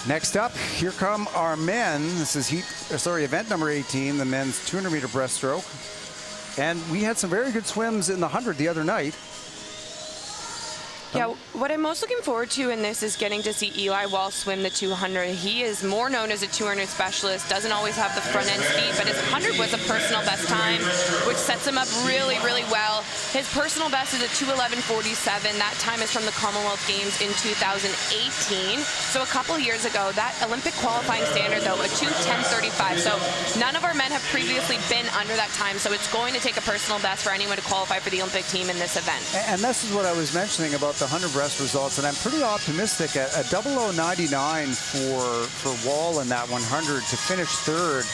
Next up, here come our men. This is event number 18, the men's 200-meter breaststroke. And we had some very good swims in the 100 the other night. Yeah, what I'm most looking forward to in this is getting to see Eli Wall swim the 200. He is more known as a 200 specialist, doesn't always have the front end speed, but his 100 was a personal best time, which sets him up really, really well. His personal best is a 2:11:47. That time is from the Commonwealth Games in 2018. So a couple years ago, that Olympic qualifying standard, though, a 2:10:35. So none of our men have previously been under that time, so it's going to take a personal best for anyone to qualify for the Olympic team in this event. And this is what I was mentioning about the 100 breast results, and I'm pretty optimistic at a 00:99 for Wall in that 100 to finish third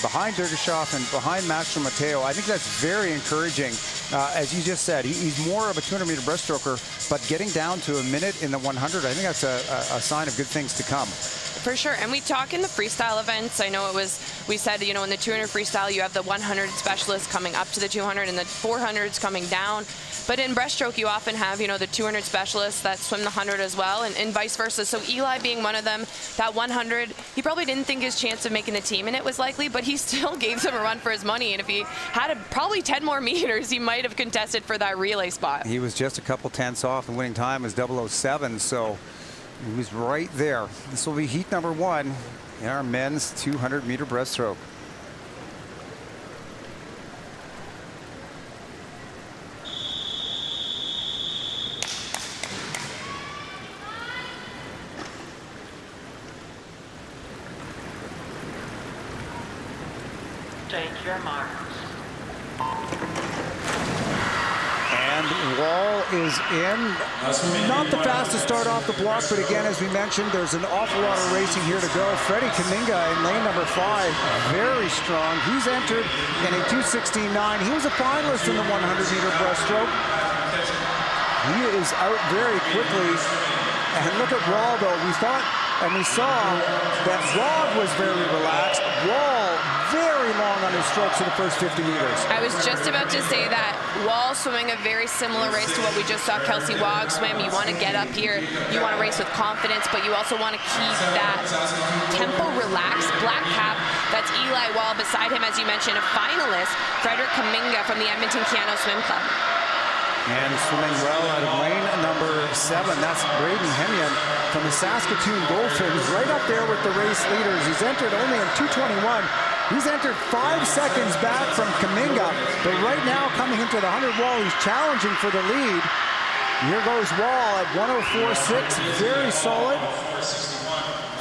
behind Dergashoff and behind Master Mateo. I think that's very encouraging. As you just said, he's more of a 200-meter breaststroker, but getting down to a minute in the 100, I think that's a sign of good things to come. For sure, and we talk in the freestyle events. I know we said, you know, in the 200 freestyle, you have the 100 specialists coming up to the 200 and the 400s coming down. But in breaststroke, you often have, you know, the 200 specialists that swim the 100 as well, and vice versa. So Eli being one of them, that 100, he probably didn't think his chance of making the team, and it was likely, but he still gave them a run for his money. And if he had probably 10 more meters, he might have contested for that relay spot. He was just a couple tenths off. The winning time was 007, so he was right there. This will be heat number 1 in our men's 200-meter breaststroke. Take your marks. And Wall is in. Not the fastest start off the block, but again, as we mentioned, there's an awful lot of racing here to go. Freddie Kaminga in lane number 5, very strong. He's entered in a 2:16.9. He was a finalist in the 100-meter breaststroke. He is out very quickly. And look at Wall, though. We thought and we saw that Rod was very relaxed. Wall very long on his strokes in the first 50 meters. I was just about to say that. Wall swimming a very similar race to what we just saw Kelsey Wog swim. You want to get up here, you want to race with confidence, but you also want to keep that tempo relaxed. Black cap, that's Eli Wall. Beside him, as you mentioned, a finalist, Frederick Kaminga from the Edmonton Keano Swim Club. And swimming well out of lane number 7, that's Braden Hemian from the Saskatoon Dolphins, right up there with the race leaders. He's entered only in 2:21. He's entered 5 seconds back from Kaminga, but right now coming into the 100 Wall, he's challenging for the lead. Here goes Wall at 1:04.6, very solid.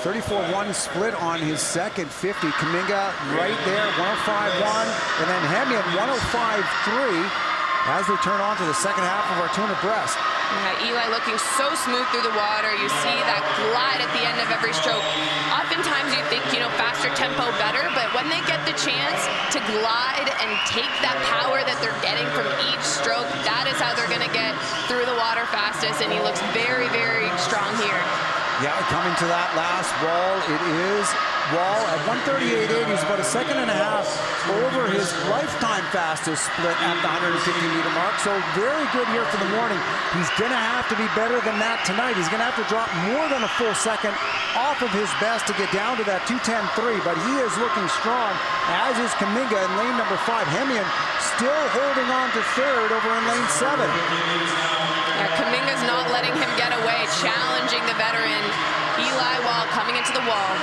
34-1 split on his second 50. Kaminga right there, 1:05.1, and then Hemian 1:05.3. as they turn on to the second half of our 200 breast. Yeah, Eli looking so smooth through the water. You see that glide at the end of every stroke. Oftentimes you think, you know, faster tempo better, but when they get the chance to glide and take that power that they're getting from each stroke, that is how they're going to get through the water fastest, and he looks very, very strong here. Yeah, coming to that last Wall, it is Wall at 1:38.8. He's about a second and a half over his lifetime fastest split at the 150-meter mark. So very good here for the morning. He's going to have to be better than that tonight. He's going to have to drop more than a full second off of his best to get down to that 2:10.3. But he is looking strong, as is Kaminga in lane number 5. Hemian still holding on to third over in lane 7. Yeah, Kaminga's not letting him get away, challenging the veteran. Eli Wall coming into the wall.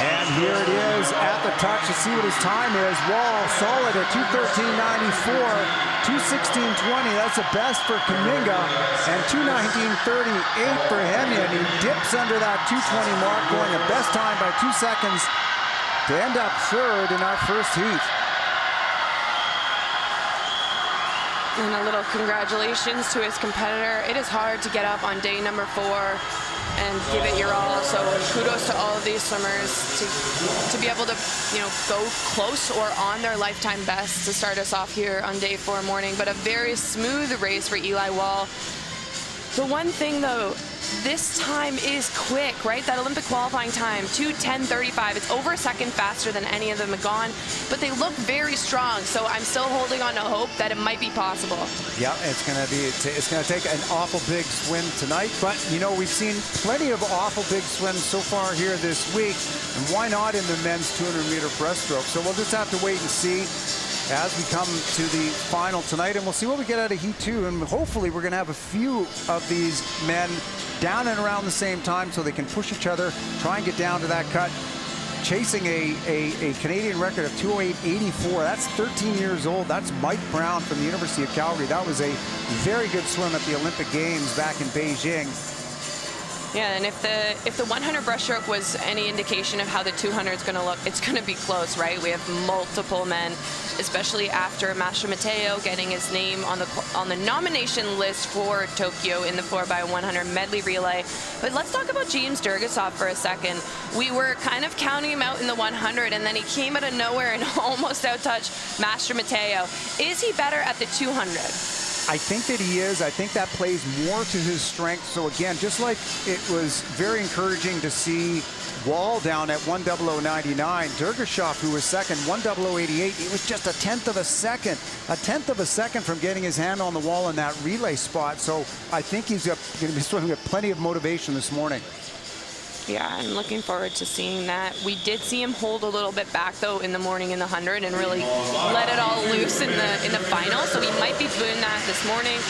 And here it is at the touch to see what his time is. Wall solid at 2:13.94, 2:16.20. That's the best for Kaminga, and 2:19.38 for Hemian. He dips under that 2:20 mark, going a best time by 2 seconds to end up third in our first heat. And a little congratulations to his competitor. It is hard to get up on day number 4 and give it your all. So kudos to all of these swimmers to be able to, you know, go close or on their lifetime best to start us off here on day 4 morning. But a very smooth race for Eli Wall. The one thing, though, this time is quick, right? That Olympic qualifying time, 2:10:35. It's over a second faster than any of them have gone, but they look very strong. So I'm still holding on to hope that it might be possible. Yeah, it's going to take an awful big swim tonight, but you know, we've seen plenty of awful big swims so far here this week, and why not in the men's 200-meter breaststroke? So we'll just have to wait and see as we come to the final tonight, and we'll see what we get out of Heat 2, and hopefully we're going to have a few of these men down and around the same time so they can push each other, try and get down to that cut. Chasing a Canadian record of 2:08.84. That's 13 years old. That's Mike Brown from the University of Calgary. That was a very good swim at the Olympic Games back in Beijing. Yeah, and if the 100 breaststroke was any indication of how the 200 is going to look, it's going to be close, right? We have multiple men, especially after Masha Mateo getting his name on the nomination list for Tokyo in the 4x100 medley relay. But let's talk about James Durgasov for a second. We were kind of counting him out in the 100, and then he came out of nowhere and almost outtouched Masha Mateo. Is he better at the 200? I think that he is. I think that plays more to his strength. So again, just like it was very encouraging to see Wall down at 1:00.99, Durgasov, who was second, 1:00.88. He was just a tenth of a second from getting his hand on the wall in that relay spot. So I think he's going to be swimming with plenty of motivation this morning. Yeah, I'm looking forward to seeing that. We did see him hold a little bit back though in the morning in the 100 and really let it all loose in the final. So he might be doing that this morning.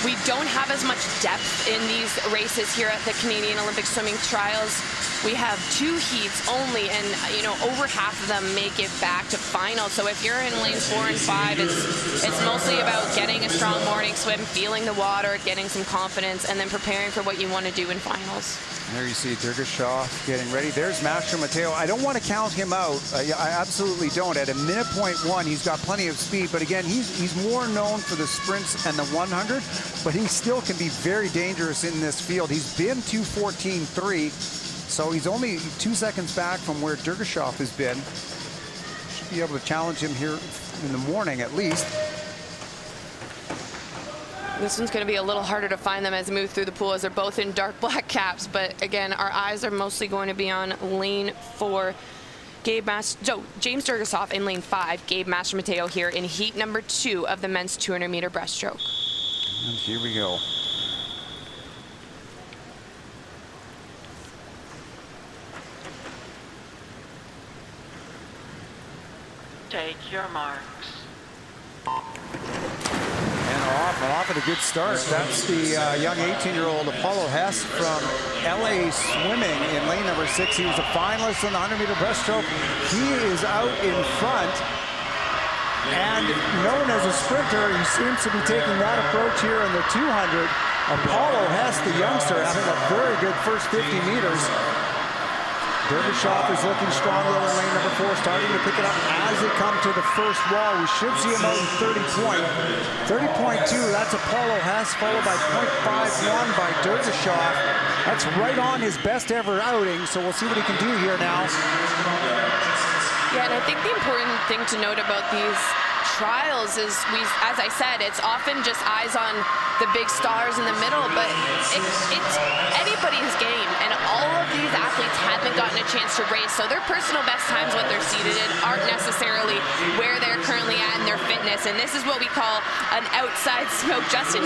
We don't have as much depth in these races here at the Canadian Olympic Swimming Trials. We have 2 heats only, and you know, over half of them make it back to final. So if you're in lanes 4 and 5, it's mostly about getting a strong morning swim, feeling the water, getting some confidence, and then preparing for what you want to do in finals. There you see Durgasov getting ready. There's Masha Mateo. I don't want to count him out. I absolutely don't. At a minute .1, he's got plenty of speed. But again, he's more known for the sprints and the 100. But he still can be very dangerous in this field. He's been 2:14.3. So he's only 2 seconds back from where Durgasov has been. Should be able to challenge him here in the morning at least. This one's going to be a little harder to find them as we move through the pool, as they're both in dark black caps. But again, our eyes are mostly going to be on lane 4. James Durgasov in lane 5. Gabe Masha Mateo here in heat number 2 of the men's 200-meter breaststroke. And here we go. Take your marks. And off at a good start. That's the young 18-year-old Apollo Hess from LA Swimming in lane number 6. He was a finalist in the 100-meter breaststroke. He is out in front. And known as a sprinter, he seems to be taking that approach here in the 200. Apollo Hess, the youngster, having a very good first 50 meters. Durgasov is looking strong though in lane number 4, starting to pick it up as they come to the first wall. We should see him out in 30.2. That's Apollo Hess, followed by 0.51 by Durgasov. That's right on his best ever outing, so we'll see what he can do here now. Yeah, and I think the important thing to note about these trials is, as I said, it's often just eyes on the big stars in the middle, but it's anybody's game, and all of these athletes haven't gotten a chance to race, so their personal best times, what they're seated in, aren't necessarily where they're currently at in their fitness, and this is what we call an outside smoke. Justice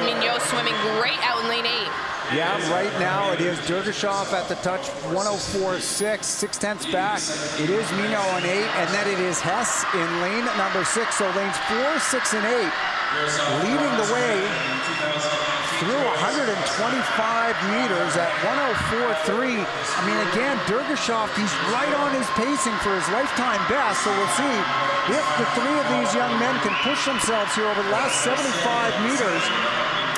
Mignot swimming great out in lane 8. Yeah, right now it is Durgasov at the touch, 104.6, 6/10 back. It is Mignot on 8, and then it is Hess in lane number 6. So lanes 4, 6, and 8 leading the way through 125 meters at 104.3. I mean, again, Durgasov, he's right on his pacing for his lifetime best. So we'll see if the 3 of these young men can push themselves here over the last 75 meters.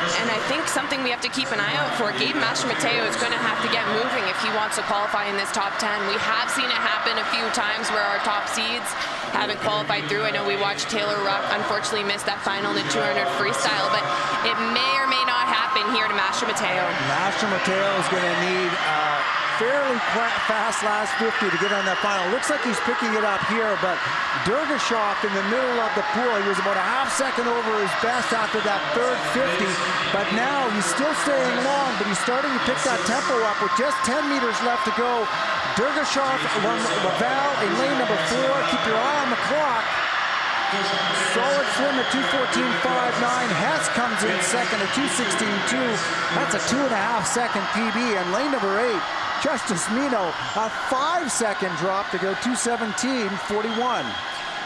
And I think something we have to keep an eye out for, Gabe Masha Mateo is going to have to get moving if he wants to qualify in this top 10. We have seen it happen a few times where our top seeds haven't qualified through. I know we watched Taylor Ruck unfortunately miss that final in the 200 freestyle, but it may or may not happen here to Masha Mateo. Masha Mateo is going to need fairly fast last 50 to get on that final. Looks like he's picking it up here, but Dergashov in the middle of the pool. He was about a half second over his best after that third 50, but now he's still staying long, but he's starting to pick that tempo up with just 10 meters left to go. Dergashov, Laval in lane number 4. Keep your eye on the clock. Solid swim at 2:14.59. Hess comes in second at 2:16.2. That's a 2.5 second PB. And lane number 8, Justice Mino, a 5-second drop to go 2:17.41.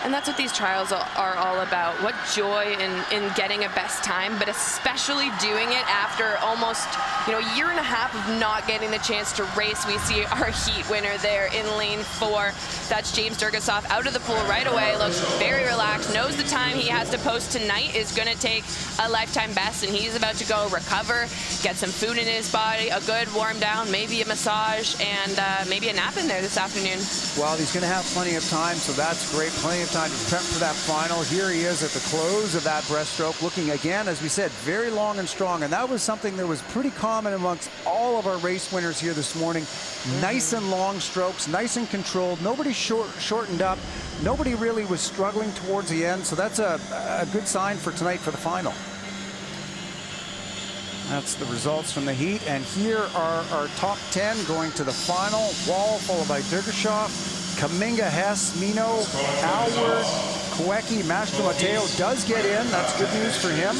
And that's what these trials are all about. What joy in getting a best time, but especially doing it after almost, a year and a half of not getting the chance to race. We see our heat winner there in lane 4. That's James Dergashov out of the pool right away. Looks very relaxed, knows the time he has to post tonight is going to take a lifetime best, and he's about to go recover, get some food in his body, a good warm down, maybe a massage, and maybe a nap in there this afternoon. Well, he's going to have plenty of time, so that's great. Plenty of time to prep for that final. Here he is at the close of that breaststroke, looking again, as we said, very long and strong. And that was something that was pretty common amongst all of our race winners here this morning. Nice and long strokes, nice and controlled. Nobody shortened up. Nobody really was struggling towards the end. So that's a good sign for tonight for the final. That's the results from the heat. And here are our top 10 going to the final. Wall followed by Dergashov, Kaminga, Hess, Mino, Alward, Koecki, Mastro Mateo does get in. That's good news for him.